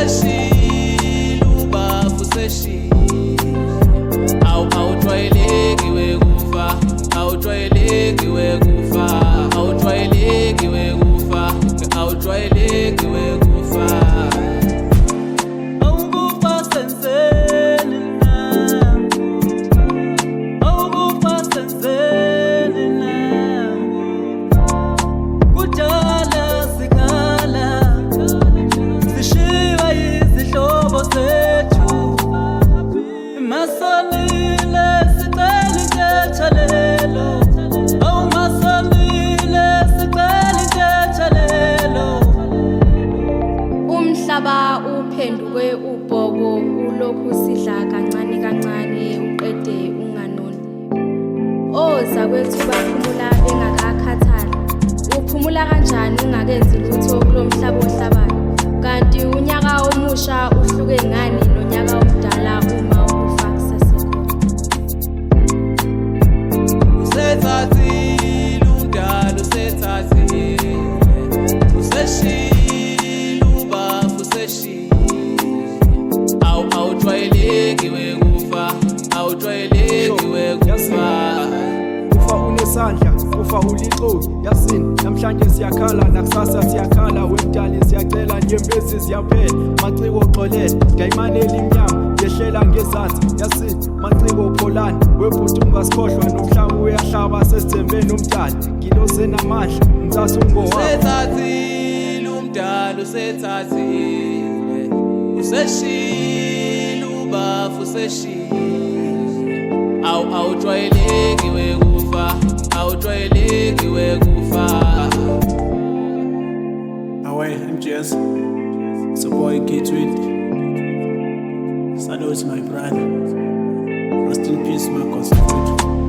useshile ubafu useshile awujwayelekiwe kufa awujwayelekiwe kufa awujwayelekiwe kufa awujwayelekiwe kufa awukufa senzeni awukufa senzeni kudala sikhala sishiwa izihlobo zethu masanile sicela inkethalelo awumasanile sicela inkethalelo Umhlaba uphenduke ubhoko ulokhu sidla kancane kancane uqede unganoni. Ozakwethu baphumula bengakakhathali. Uphumula kanjani ungakenzi lutho kulomhlaba ohlabayo? Kanti unyaka omusha uhluke ngani nonyaka omdala uma ukufa kusesekhona? Usethathile umdala usethathile useshile ubafu useshile awujwayelekiwe kufa awujwayelekiwe kufa Ufa unesandla, ufa ulixoki, yasini namhlanje siyakhala nakusasa siyakhala wemdali siyacela nyembezi ziyaphela maciko oxolele dayimane elimnyama yehlela ngezansi yasini maciko pholani webhuti ungasikhohlwa nomhlaba uyahlaba sesithembeni umdali ngilose namandla umthatha ungowakho usethathile umdala usethathile useshile ubafu useshile awujwayelekiwe kufa awujwayelekiwe kufa Away, MGS. It's a boy K-Tweet. Salute my brother. Rest in peace, my cousin.